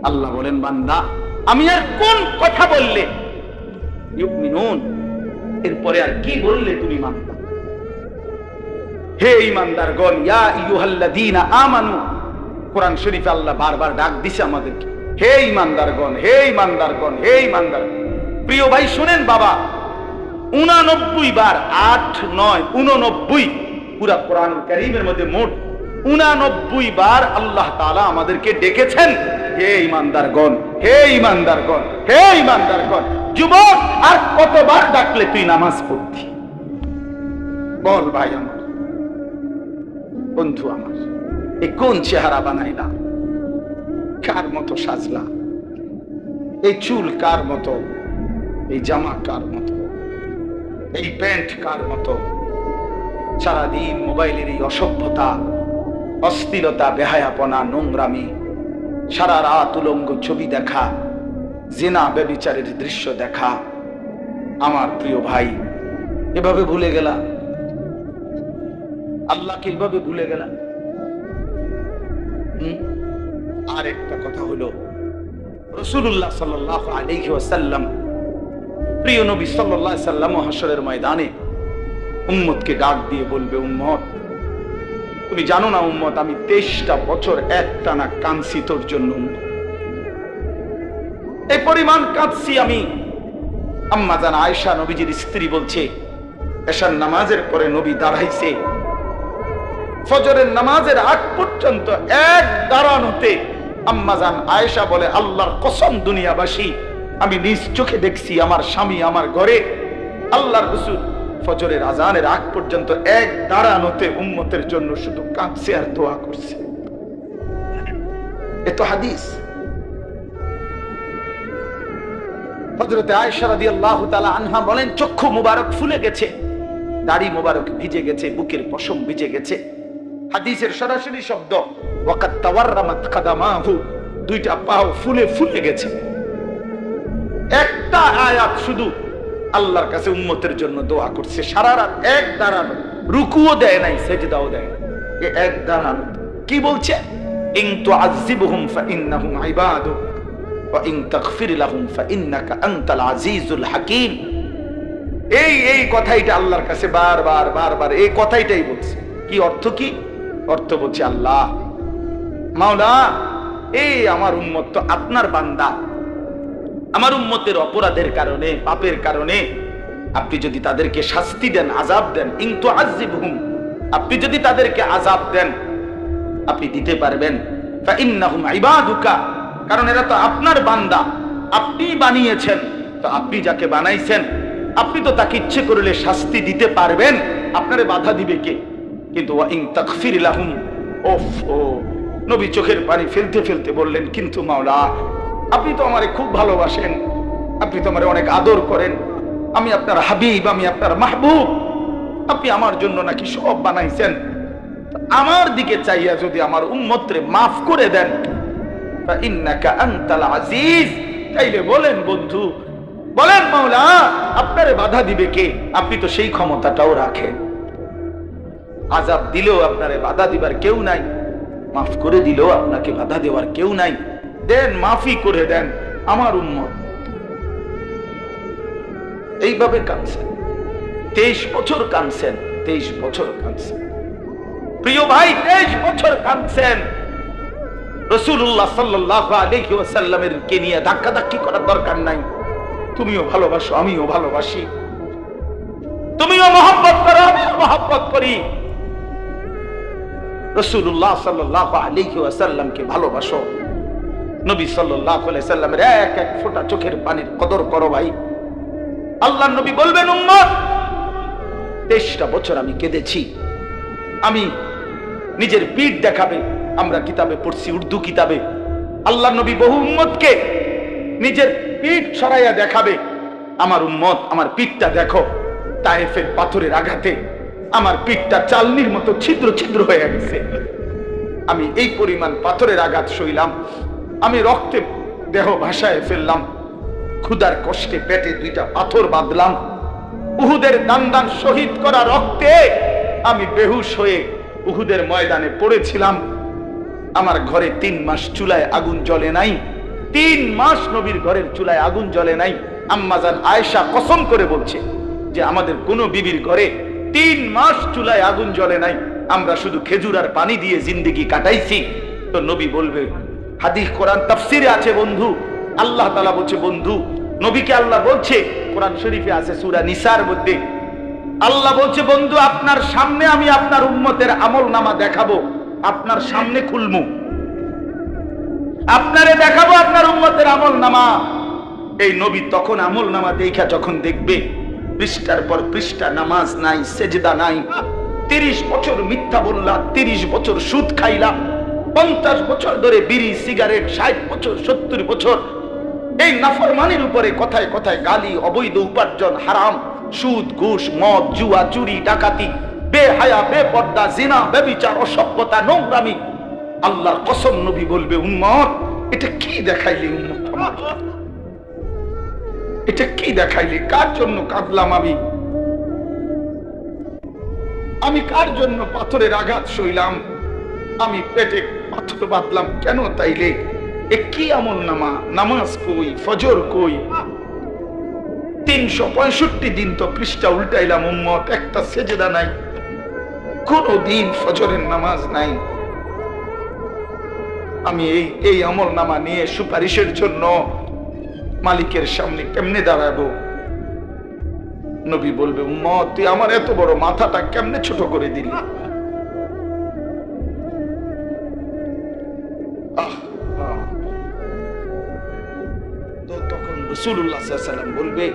আল্লাহ বলেন, বান্দা আমি আর কোন কথা বললে ইউমিনুন, এরপরে আর কি বললে তুমি মানবা? হে ঈমানদারগণ, ইয়া আইয়ুহাল্লাযীনা আমানু, কোরআন শরীফে আল্লাহ বারবার ডাক দিছে আমাদেরকে, হে ঈমানদারগণ, হে ঈমানদারগণ, হে ঈমানদারগণ। প্রিয় ভাই শুনেন বাবা, 89 বার, 8, 9, 89, পুরা কোরআনুল কারীমের মধ্যে মোট 89 বার আল্লাহ তাআলা আমাদেরকে ডেকেছেন, হে ঈমানদারগণ, হে ঈমানদারগণ, হে ঈমানদারগণ। যুবক, আর কতবার ডাকলে তুই নামাজ পড়তি? বল ভাই আমার, বন্ধু আমার, এই কোন চেহারা বানাইলা? কার মতো সাজলা? এই চুল কার মতো? এই জামা কার মতো? এই প্যান্ট কার মতো? সারাদিন মোবাইলের এই অসভ্যতা, অস্থিরতা, বেহায়াপনা, নোংরামি, সারা রাত উলঙ্গ ছবি দেখা, জিনা ব্যভিচারের দৃশ্য দেখা। আমার প্রিয় ভাই, এভাবে ভুলে গেলা আল্লাহকে, এভাবে ভুলে গেলা। আর একটা কথা হলো, রাসূলুল্লাহ সাল্লাল্লাহু আলাইহি ওয়াসাল্লাম, প্রিয় নবী সাল্লাল্লাহু আলাইহি ওয়াসাল্লাম হাশরের ময়দানে উম্মতকে ডাক দিয়ে বলবে, উম্মত তুমি জানো না উম্মত, আমি 23টা বছর একটানা কাঁদছি তোর জন্য, এই পরিমাণ কাঁদছি আমি। আম্মা জান আয়েশা নবীজির স্ত্রী বলছে, এশার নামাজের পরে নবী দাঁড়াইছে, ফজরের নামাজের আগ পর্যন্ত এক দাঁড়ানোতে আম্মা জান আয়েশা বলে, আল্লাহর কসম দুনিয়াবাসী, আমি নিজ চোখে দেখছি আমার স্বামী আমার ঘরে আল্লাহর রাসূল ফজরের আজানের আগ পর্যন্ত এক দাঁড়ানোতে উম্মতের জন্য শুধু কাঁদছে আর দোয়া করছে। এ তো হাদিস। হযরতে আয়েশা রাদিয়াল্লাহু তাআলা আনহা বলেন, চক্ষু মুবারক ফুলে গেছে, দাড়ি মুবারক ভিজে গেছে, বুকের পশম ভিজে গেছে। হাদিসের সরাসরি শব্দ, ওয়াকাত তাওয়াররামাত কাদামাহু, দুইটা পাও ফুলে ফুলে গেছে। একটা আয়াত শুধু আল্লাহর কাছে উম্মতের জন্য দোয়া করছে, সারা রাত এক দাঁড়ানো, রুকুও দেয় নাই, সেজদাও দেয় নাই, এই এক দাঁড়ানো। কি বলছে? ইন তুআযিবহুম ফাইন্নাহুম ইবাদুক ওয়া ইন তাগফির লাহুম ফাইন্নাকা আনতাল আজিজুল হাকীম। এই কথাইটা আল্লাহর কাছে বারবার এই কথাইটাই বলছে। কি অর্থ? কি অর্থ বলছে, আল্লাহ মাওলা, এই আমার উম্মত তো আপনার বান্দা, আমার উম্মতের অপরাধের কারণে, পাপের কারণে আপনি যদি তাদেরকে শাস্তি দেন, আযাব দেন, ইন তুআযিবহুম, আপনি যদি তাদেরকে আযাব দেন, আপনি দিতে পারবেন, ফাইন্নাহুম ইবাদুকা, কারণ এরা তো আপনার বান্দা, আপনি বানিয়েছেন, তো আপনি যাকে বানাইছেন আপনি তো তাকে ইচ্ছে করলে শাস্তি দিতে পারবেন, আপনারে বাধা দিবে কে? কিন্তু ওয়া ইন তাগফির লাহুম, নবী চোখের পানি ফেলতে ফেলতে বললেন, কিন্তু মাওলা, আপনি তো আমারে খুব ভালোবাসেন, আপনি তো আমারে অনেক আদর করেন, আমি আপনার হাবিব, আমি আপনার মাহবুব, আপনি আমার জন্য নাকি সব বানাইছেন, আমার দিকে চাইয়া যদি আমার উম্মতরে মাফ করে দেন, ফাইন্নাকা আনতাল আজিজ, তাইলে বলেন বন্ধু, বলেন মাওলা, আপনারে বাধা দিবে কে? আপনি তো সেই ক্ষমতাটাও রাখেন, আযাব দিলেও আপনারে বাধা দিবার কেউ নাই, মাফ করে দিলেও আপনাকে বাধা দেওয়ার কেউ নাই, দেন, মাফি করে দেন আমার উম্মত। এইভাবে কাঁদছেন, 23 বছর কাঁদছেন, 23 বছর কাঁদছেন। প্রিয় ভাই, 23 বছর কাঁদছেন। রাসূলুল্লাহ সাল্লাল্লাহু আলাইহি ওয়াসাল্লামের কে নিয়ে ধাক্কাধাক্কি করার দরকার নাই। তুমিও ভালোবাসো, আমিও ভালোবাসি, তুমিও মহব্বত করো, আমিও মহব্বত করি। রাসূলুল্লাহ সাল্লাল্লাহু আলাইহি ওয়াসাল্লামকে ভালোবাসো, নবী সাল্লাল্লাহু আলাইহি সাল্লামের এক এক ফোঁটা চোখের পানির কদর করো ভাই। আল্লাহর নবী বলবেন, উম্মত 23টা বছর আমি কেঁদেছি, আমি নিজের পিঠ দেখাবে, আমরা কিতাবে পড়ছি, উর্দু কিতাবে আল্লাহর নবী বহু উম্মতকে নিজের পিঠ সরাইয়া দেখাবে, আমার উম্মত আমার পিঠটা দেখো, তায়েফের পাথরের আঘাতে আমার পিঠটা চালনির মতো ছিদ্র ছিদ্র হয়ে গেছে, আমি এই পরিমাণ পাথরের আঘাত সইলাম, আমি রক্তে দেহ ভাসায় ফেললাম, ক্ষুধার কষ্টে পেটে 2টা পাথর বাঁধলাম, উহুদের দান শহীদ করা রক্তে আমি বেহুশ হয়ে উহুদের ময়দানে পড়েছিলাম, আমার ঘরে 3 মাস চুলায় আগুন জ্বলে নাই, 3 মাস নবীর ঘরের চুলায় আগুন জ্বলে নাই। আম্মা জান আয়েশা কসম করে বলছে যে আমাদের কোন বিবির ঘরে 3 মাস চুলায় আগুন জ্বলে নাই, আমরা শুধু খেজুর আর পানি দিয়ে জিন্দেগি কাটাইছি। তো নবী বলবে, হাদিস কোরআন তাফসিরে আছে বন্ধু, আল্লাহ তাআলা বলছে বন্ধু, নবীকে আল্লাহ বলছে, কোরআন শরীফে আছে সূরা নিসার মধ্যে আল্লাহ বলছে, বন্ধু আপনার সামনে আমি আপনার উম্মতের আমলনামা দেখাবো, আপনার সামনে খুলমু, আপনারে দেখাবো আপনার উম্মতের আমলনামা। এই নবী তখন আমলনামা দেখা যখন দেখবে পৃষ্ঠার পর পৃষ্ঠা নামাজ নাই, সেজদা নাই, 30 বছর মিথ্যা বললা, 30 বছর সুদ খাইলা, 50 বছর ধরে বিড়ি সিগারেট, 60 বছর 70 বছর এই নাফরমানির উপরে কথায় কথায় গালি, অবৈধ উপার্জন, হারাম, সুদ, ঘুষ, মদ, জুয়া, চুরি, ডাকাতি, বেহায়া, বেপর্দা, জিনা, ব্যভিচার, অসভ্যতা, নোংরামি। আল্লাহর কসম নবী বলবে, উম্মত এটা কি দেখাইলি, উম্মত আমাকে এটা কি দেখাইলি? কার জন্য কাঁদলাম আমি কার জন্য পাথরের আঘাত সইলাম? আমি পেটে পাথর বাঁধলাম কেন? তাইলে এ কি আমলনামা? নামাজ কই, ফজর কই, 365 দিন তো পৃষ্ঠা উল্টাইলাম উম্মত, একটা সেজদা নাই, কোন দিন ফজরের নামাজ নাই। আমি এই আমলনামা নিয়ে সুপারিশের জন্য মালিকের সামনে কেমনে দাঁড়াবো? নবী বলবে, উম্মত তুই আমার এত বড় মাথাটা কেমনে ছোট করে দিলি? তো তখন রাসূলুল্লাহ সাল্লাল্লাহু আলাইহি ওয়াসাল্লাম বলবে,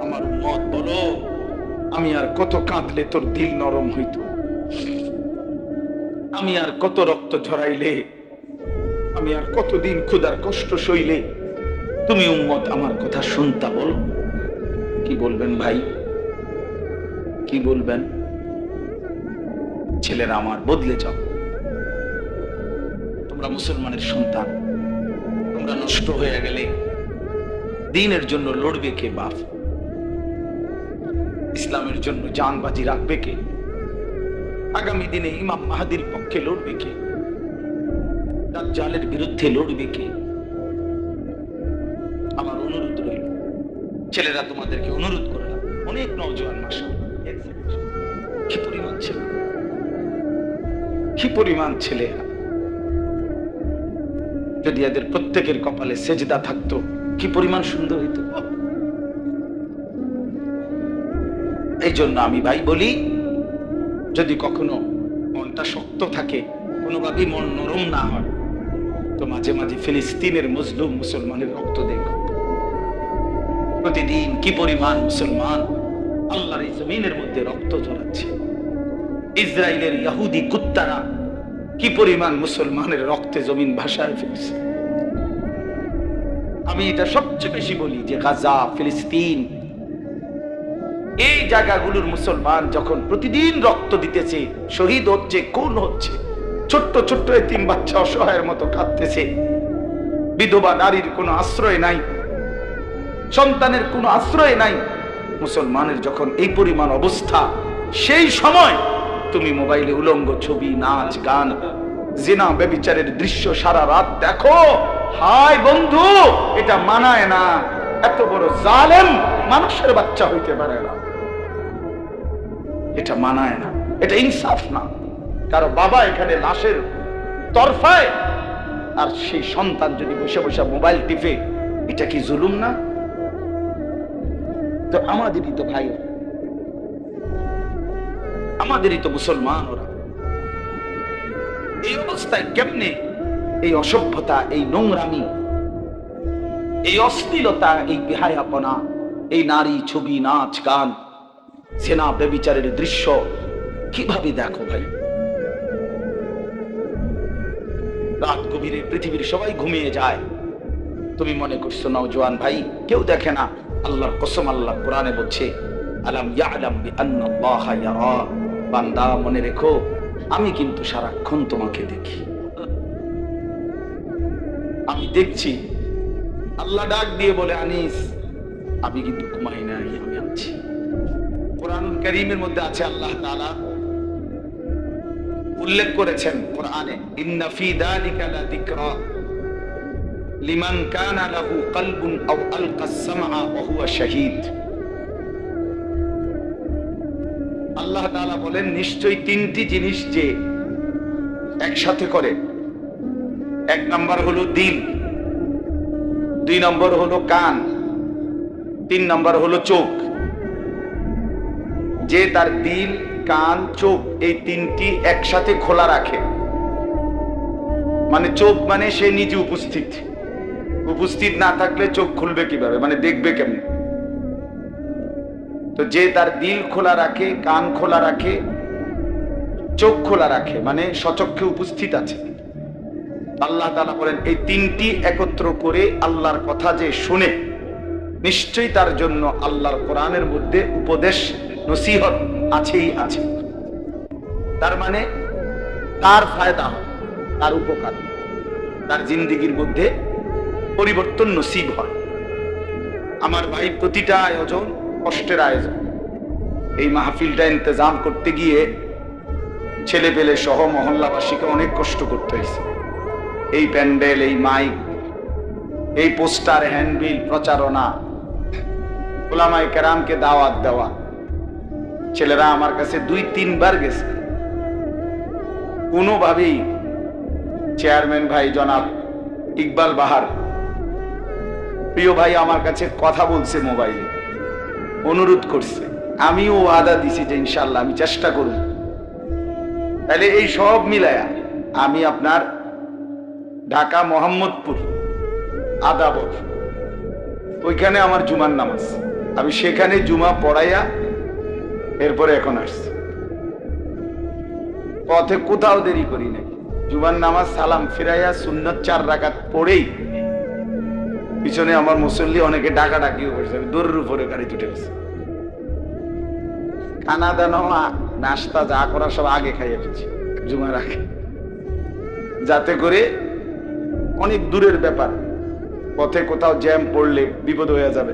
আমার উম্মত বলো, আমি আর কত কাঁদলে তোর দিল নরম হইতো? আমি আর কত রক্ত ঝরাইলে, আমি আর কতদিন ক্ষুধার কষ্ট সইলে তুমি উম্মত আমার কথা শুনতা? বলো কি বলবেন ভাই, কি বলবেন? ছেলেরা আমার, বদলে যাও। তোমরা মুসলমানের সন্তান, তোমরা নষ্ট হয়ে গেলে দ্বীনের জন্য লড়বে কে? বাপ। ইসলামের জন্য জান বাজি রাখবে কে? আগামী দিনে ইমাম মাহদির পক্ষে লড়বে কে? দাজ্জালের বিরুদ্ধে লড়বে কে? আমার অনুরোধ রইল, ছেলেরা তোমাদেরকে অনুরোধ করলাম, অনেক নওজোয়ান মাশাআল্লাহ, কি পরিমাণ ছেলে, কি পরিমাণ ছেলে! যদি এদের প্রত্যেকের কপালে সেজদা থাকতো কি পরিমাণ সুন্দর হইতো। এই জন্য আমি ভাই বলি, যদি কখনো মনটা শক্ত থাকে, কোনোভাবেই মন নরম না হয়, তো মাঝে মাঝে ফিলিস্তিনের মজলুম মুসলমানের রক্ত দেখো। প্রতিদিন কি পরিমাণ মুসলমান আল্লাহর এই জমিনের মধ্যে রক্ত ঝরাচ্ছে। ইসরায়েলের ইহুদি কুত্তারা কি পরিমাণ মুসলমানের রক্তে জমিন ভাসায় ফেলছে। আমি এটা সবচেয়ে বেশি বলি যে গাজা, ফিলিস্তিন, এই জায়গাগুলোর মুসলমান যখন প্রতিদিন রক্ত দিতেছে, শহীদ হচ্ছে, খুন হচ্ছে, ছোট্ট ছোট্ট এতিম বাচ্চা অসহায়ের মতো কাঁদতেছে, বিধবা নারীর কোনো আশ্রয় নাই, সন্তানের কোনো আশ্রয় নাই, মুসলমানের যখন এই পরিমাণ অবস্থা, সেই সময় তুমি মোবাইলে উলঙ্গ ছবি, নাচ, গান, জিনা, ব্যভিচারের দৃশ্য সারা রাত দেখো, হায় বন্ধু, এটা মানায় না। এত বড় জালেম মানুষের বাচ্চা হইতে পারে না, এটা মানায় না, এটা ইনসাফ না। কারো বাবা এখানে লাশের তরফায়, আর সেই সন্তান যদি বসে বসে মোবাইল টিপে, এটা কি জুলুম না? তো আমাদেরই তো ভাই, আমাদেরই তো মুসলমান ওরা। এই অবস্থায় কেমনে এই অসভ্যতা, এই নোংরামি, এই অশ্লীলতা, এই বেহায়াপনা, এই নারী, ছবি, নাচ, গান, সেনা, ব্যভিচারের দৃশ্য কিভাবে দেখো ভাই? রাত গভীরে পৃথিবীর সবাই ঘুমিয়ে যায়, তুমি মনে করছো নওজোয়ান ভাই কেউ দেখে না? আল্লাহর কসম, আল্লাহ কোরআনে বলছে, আলাম ইয়ালাম বিআন্নাল্লাহা ইয়ারা, বান্দা মনে রেখো আমি কিন্তু সারাক্ষণ তোমাকে দেখি, আমি দেখছি। আল্লাহ ডাক দিয়ে বলে, আনিস আমি কিন্তু ঘুমাই নাই, আমি আছি। কোরআনুল কারীমের মধ্যে আছে, আল্লাহ তাআলা উল্লেখ করেছেন কোরআনে, ইন্না ফি যালিকা লা যিকরা, লিমান কানা লাহু কলবুন আও আলকাস সামআ ওয়া হুয়া শাহীদ। আল্লাহ তাআলা বলেন, নিশ্চয়ই তিনটি জিনিস যে একসাথে করে, এক নাম্বার হলো দিল, দুই নম্বর হলো কান, তিন নম্বর হলো চোখ। যে তার দিল, কান, চোখ এই তিনটি একসাথে খোলা রাখে, মানে চোখ মানে সে নিজে উপস্থিত, উপস্থিত না থাকলে চোখ খুলবে কিভাবে, মানে দেখবে কেমনে? তো যে তার দিল খোলা রাখে, কান খোলা রাখে, চোখ খোলা রাখে, মানে সচক্ষে উপস্থিত আছে। আল্লাহ তাআলা বলেন, এই তিনটি একত্র করে আল্লাহর কথা যে শুনে, নিশ্চয়ই তার জন্য আল্লাহর কোরআনের মধ্যে উপদেশ নসিহত আছেই আছে। তার মানে তার ফায়দা হয়, তার উপকার, তার জিন্দেগির মধ্যে পরিবর্তন নসিব হয়। আমার ভাই, প্রতিটা আয়োজন কষ্টের আয়োজন। এই মাহফিলটা ইন্তজাম করতে গিয়ে ছেলে পেলে সহ মহল্লাবাসীকে অনেক কষ্ট করতে হয়েছে। এই প্যান্ডেল, এই মাইক, এই পোস্টার, হ্যান্ডবিল, প্রচারণা, উলামায়ে কেরামকে দাওয়াত দেওয়া। ছেলেরা আমার কাছে 2-3 বার গেছে, কোনোভাবেই চেয়ারম্যান ভাই জনাব ইকবাল বাহার, প্রিয় ভাই, আমার কাছে কথা বলছে মোবাইলে, অনুরোধ করছে, আমিও ওয়াদা দিছি যে ইনশাআল্লাহ আমি চেষ্টা করব। তাহলে এই সব মিলায়া আমি আপনার ঢাকা মোহাম্মদপুর আদাবর, ওইখানে আমার জুমার নামাজ, আমি সেখানে জুমা পড়াইয়া এরপরে এখন আসছি। পথে কোথাও দেরি করি নাই, জুমার নামাজ সালাম ফিরাইয়া সুন্নত 4 রাকাত পড়েই পিছনে আমার মুসল্লি অনেকে ডাকাডাকিও করছে, দূরের উপরে গাড়ি উঠে গেছে। খানা দানা নাস্তা যা করা সব আগে খাইয়ে ফেলছি জুমার আগে, যাতে করে অনেক দূরের ব্যাপার, পথে কোথাও জ্যাম পড়লে বিপদ হয়ে যাবে।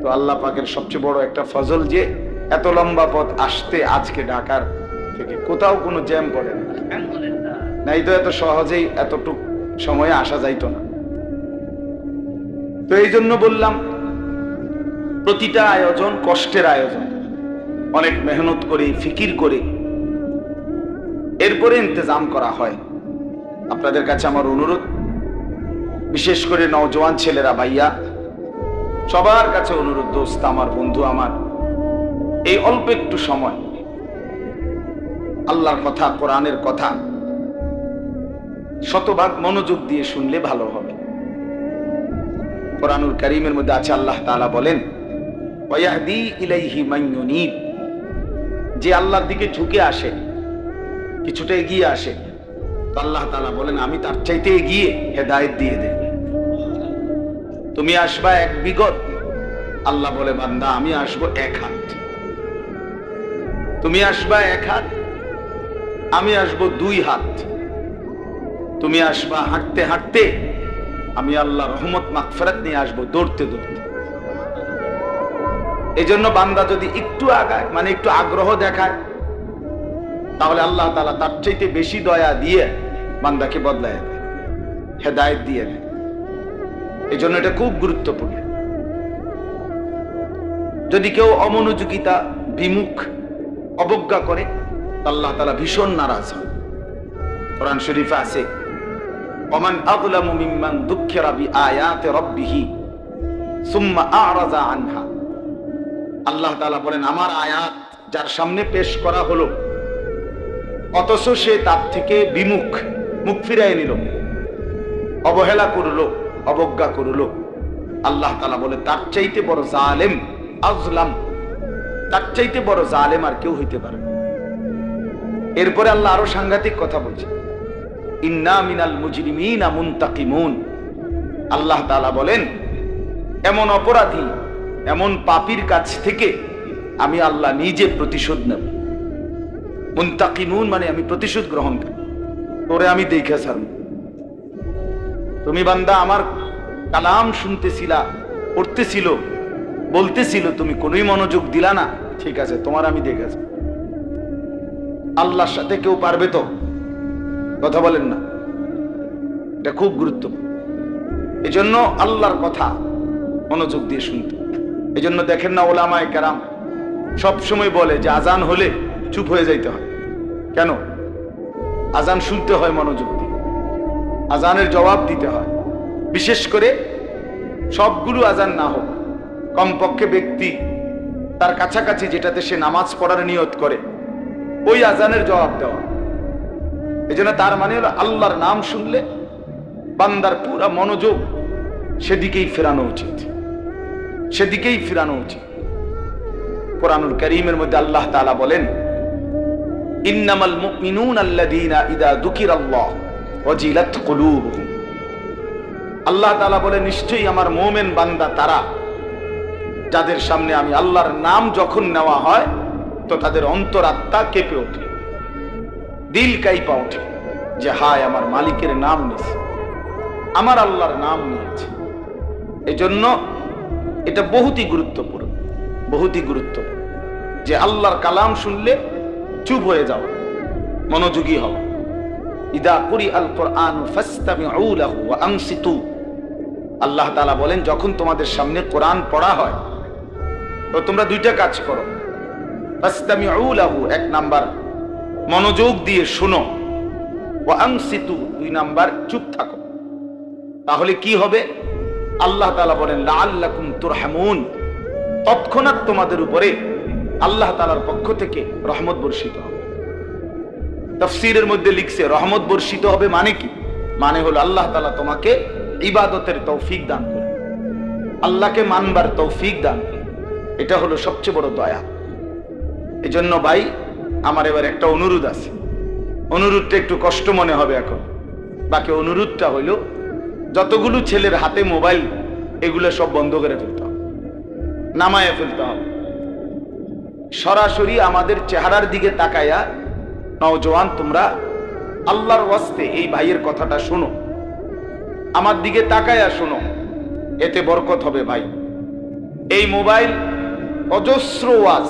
তো আল্লাহ পাকের সবচেয়ে বড় একটা ফজল যে এত লম্বা পথ আসতে, আজকে ঢাকার থেকে কোথাও কোনো জ্যাম পড়ে না, নাই তো এত সহজেই এতটুক সময়ে আসা যাইতো না। তো এই জন্য বললাম, প্রতিটা আয়োজন কষ্টের আয়োজন, অনেক মেহনত করে, ফিকির করে এরপরে ইন্তজাম করা হয়। আপনাদের কাছে আমার অনুরোধ, বিশেষ করে নওজোয়ান ছেলেরা, ভাইয়া, সবার কাছে অনুরোধ, দোস্ত আমার, বন্ধু আমার, এই অল্প একটু সময় আল্লাহর কথা, কোরআনের কথা শতভাগ মনোযোগ দিয়ে শুনলে ভালো হবে। কোরআনুল কারীমের মধ্যে আছে, আল্লাহ তাআলা বলেন, ওয়াহদি ইলাইহি মান ইউনীব, যে আল্লাহর দিকে ঝুঁকে আসে, কিছুটা এগিয়ে আসে, তো আল্লাহ তাআলা বলেন আমি তার চাইতে এগিয়ে হেদায়েত দিয়ে দেব। তুমি আসবা 1 বিগত, আল্লাহ বলে বান্দা আমি আসবো 1 হাত। তুমি আসবা 1 হাত, আমি আসবো 2 হাত। তুমি আসবা হাঁটতে হাঁটতে, আমি আল্লাহ রহমত মাগফিরাত নিয়ে আসবো দৌড়তে দৌড়তে। এই জন্য বান্দা যদি একটু আগায়, মানে একটু আগ্রহ দেখায়, তাহলে আল্লাহ তাআলা তার চাইতে বেশি দয়া দিয়ে বান্দাকে বদলায় দেয়, হেদায়েত দিয়ে দেয়। এই জন্য এটা খুব গুরুত্বপূর্ণ। যদি কেউ অমনোযোগিতা, বিমুখ, অবজ্ঞা করে, আল্লাহ তাআলা ভীষণ নারাজ হন। কোরআন শরীফে আছে, ওমান আযলামু মিম্মান যুক্কিরা বিআয়াতি রাব্বিহি সুম্মা আ'রাযা আনহা। আল্লাহ তাআলা বলেন, আমার আয়াত যার সামনে পেশ করা হলো, অথচ সে তার থেকে বিমুখ, মুখ ফিরায় নিল, অবহেলা করলো, অবজ্ঞা করলো, আল্লাহ তাআলা বলে তার চাইতে বড় জালেম, আযলাম, তার চাইতে বড় জালেম আর কেউ হইতে পারে না। এরপরে আল্লাহ আরো সাংঘাতিক কথা বলছে, ইন্না মিনাল মুজরিমিনা মুনতাকিমুন। আল্লাহ তাআলা বলেন, এমন অপরাধী, এমন পাপীর কাছ থেকে আমি আল্লাহ নিজে প্রতিশোধ নেব। মুনতাকিমুন মানে আমি প্রতিশোধ গ্রহণ করি, তোরে আমি দেখে ছাড়ব। তুমি বান্দা আমার কালাম শুনতেছিলা, পড়তেছিল, বলতেছিল, তুমি কোনোই মনোযোগ দিলা না, ঠিক আছে, তোমার আমি দেখেছি। আল্লাহর সাথে কেউ পারবে তো? কথা বলেন না, এটা খুব গুরুত্বপূর্ণ। এজন্য আল্লাহর কথা মনোযোগ দিয়ে শুনতে। এজন্য দেখেন না ওলামায়ে কেরাম সব সময় বলে যে আজান হলে চুপ হয়ে যাইতে হয়। কেন? আজান শুনতে হয় মনোযোগ দিয়ে, আজানের জবাব দিতে হয়। বিশেষ করে সবগুলো আজান না হোক, কমপক্ষে ব্যক্তি তার কাছাকাছি যেটাতে সে নামাজ পড়ার নিয়ত করে ওই আজানের জবাব দেওয়া। এজন্য তার মানে হলো আল্লাহর নাম শুনলে বান্দার পুরা মনোযোগ সেদিকেই ফেরানো উচিত, সেদিকেই ফেরানো উচিত। কোরআনুল কারীমের মধ্যে আল্লাহ তাআলা বলেন, ইন্নামাল মুমিনুনা আল্লাযীনা ইযা যুকিরাল্লাহ ওয়াজিলাত কুলুবুহুম। আল্লাহ তাআলা বলে, নিশ্চয়ই আমার মুমিন বান্দা তারা যাদের সামনে আমি আল্লাহর নাম যখন নেওয়া হয় তো তাদের অন্তরাত্মা কেঁপে ওঠে, দিল কাইপা ওঠে যে হায় আমার মালিকের নাম নিয়েছে, আমার আল্লাহর নাম নিয়েছে। এজন্য এটা বহুতই গুরুত্বপূর্ণ, বহুতই গুরুত্বপূর্ণ যে আল্লাহর কালাম শুনলে চুপ হয়ে যাও, মনোযোগী হও। ইদা কুরিআল কুরআন ফাসতামিউ লাহু ওয়া আনসিতু। আল্লাহ তাআলা বলেন, যখন তোমাদের সামনে কোরআন পড়া হয় তো তোমরা দুইটা কাজ করো। ফাসতামিউ লাহু, এক নাম্বার মনোযোগ দিয়ে শোনো, ওয়া আনসিতু, দুই নাম্বার চুপ থাকো। তাহলে কি হবে? আল্লাহ তাআলা বলেন, লাআল্লাকুম তুরহামুন, তৎক্ষণাৎ তোমাদের উপরে আল্লাহ তাআলার পক্ষ থেকে রহমত বর্ষিত হবে। তাফসীরের মধ্যে লিখছে রহমত বর্ষিত হবে মানে কি? মানে হলো আল্লাহ তাআলা তোমাকে ইবাদতের তৌফিক দান করবে, আল্লাহকে মানবার তৌফিক দান করবে। এটা হলো সবচেয়ে বড় দয়া। এজন্য ভাই আমার এবার একটা অনুরোধ আছে, অনুরোধটা একটু কষ্ট মনে হবে এখন। বাকি অনুরোধটা হইল যতগুলো ছেলের হাতে মোবাইল এগুলো সব বন্ধ করে ফেলতে হবে, নামায় ফেলতে হবে। সরাসরি আমাদের চেহারার দিকে তাকায়া নওজোয়ান তোমরা আল্লাহর ওয়াস্তে এই ভাইয়ের কথাটা শোনো, আমার দিকে তাকায়া শোনো, এতে বরকত হবে ভাই। এই মোবাইল অজস্র ওয়াজ,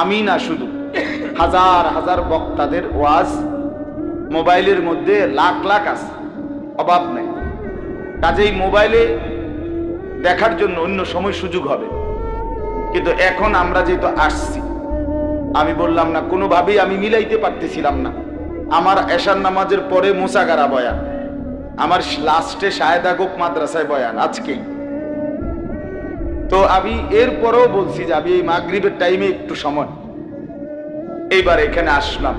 আমি না শুধু হাজার হাজার বক্তাদের ওয়াজ মোবাইলের মধ্যে লাখ লাখ আছে, অভাব নেই। কাজেই মোবাইলে দেখার জন্য অন্য সময় সুযোগ হবে, কিন্তু এখন আমরা যেহেতু আসছি, আমি বললাম না কোনোভাবেই আমি মিলাইতে পারতেছিলাম না। আমার এশার নামাজের পরে মোসাগারা বয়ান, আমার লাস্টে শাহেদা গোপ মাদ্রাসায় বয়ান আজকেই। তো আমি এরপরেও বলছি যে আমি এই মাগরিবের টাইমে একটু সময় এইবার এখানে আসলাম।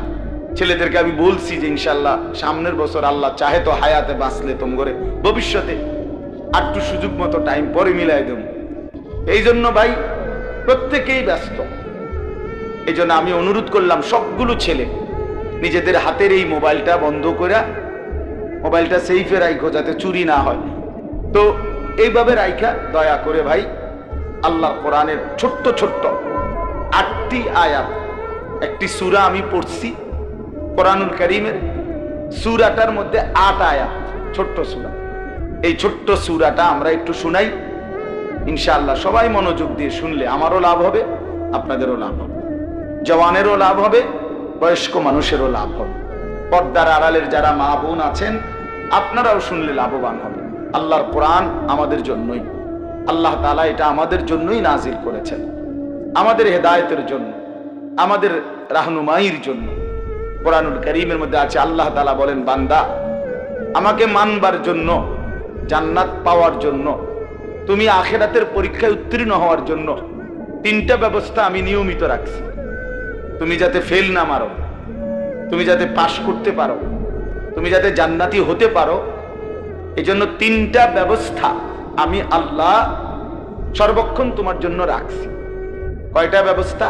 ছেলেদেরকে আমি বলছি যে ইনশাল্লাহ সামনের বছর আল্লাহ চাহে তো হায়াতে বাঁচলে তোম করে ভবিষ্যতে আর একটু সুযোগ মতো টাইম পরে মিলাই দেব। এই জন্য ভাই প্রত্যেকেই ব্যস্ত। এই জন্য আমি অনুরোধ করলাম সবগুলো ছেলে নিজেদের হাতের এই মোবাইলটা বন্ধ করে মোবাইলটা সেফে রাখো যাতে চুরি না হয়। তো এইভাবে রাইখা দয়া করে ভাই আল্লাহর কোরআনের ছোট্ট ছোট্ট 8টি আয়াত, একটি সূরা আমি পড়ছি কোরআনুল কারীমের, সূরাটার মধ্যে 8 আয়াত, ছোট্ট সূরা। এই ছোট্ট সূরাটা আমরা একটু শুনাই ইনশাআল্লাহ। সবাই মনোযোগ দিয়ে শুনলে আমারও লাভ হবে, আপনাদেরও লাভ হবে, জওয়ানেরও লাভ হবে, বয়স্ক মানুষেরও লাভ হবে। পর্দার আড়ালের যারা মা বোন আছেন আপনারাও শুনলে লাভবান হবে। আল্লাহর কোরআন আমাদের জন্যই, আল্লাহ তাআলা এটা আমাদের জন্যই নাজিল করেছেন, আমাদের হেদায়েতের জন্য, আমাদের রাহনুমাইর জন্য। কোরআনুল কারীমের মধ্যে আছে আল্লাহ তাআলা বলেন, বান্দা আমাকে মানবার জন্য, জান্নাত পাওয়ার জন্য, তুমি আখিরাতের পরীক্ষায় উত্তীর্ণ হওয়ার জন্য 3টা ব্যবস্থা আমি নিয়মিত রাখছি। তুমি যাতে ফেল না মারো, তুমি যাতে পাশ করতে পারো, তুমি যাতে জান্নাতি হতে পারো, এজন্য 3টা ব্যবস্থা আমি আল্লাহ সর্বক্ষণ তোমার জন্য রাখছি। কয়টা ব্যবস্থা?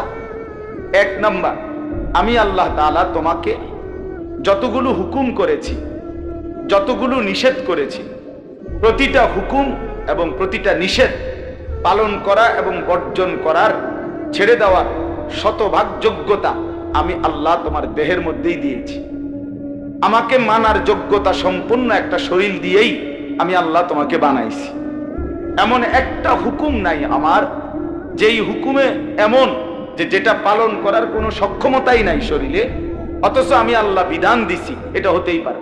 1 নাম্বার, আমি আল্লাহ তাআলা তোমাকে যতগুলো হুকুম করেছি, যতগুলো নিষেধ করেছি, প্রতিটা হুকুম এবং প্রতিটা নিষেধ পালন করা এবং বর্জন করার, ছেড়ে দেওয়ার শতভাগ যোগ্যতা আমি আল্লাহ তোমার দেহের মধ্যেই দিয়েছি। আমাকে মানার যোগ্যতা সম্পূর্ণ একটা শরীর দিয়েই আমি আল্লাহ তোমাকে বানাইছি। এমন একটা হুকুম নাই আমার যেই হুকুমে এমন যে যেটা পালন করার কোনো সক্ষমতাই নাই শরীরে, অথচ আমি আল্লাহ বিধান দিছি, এটা হতেই পারে।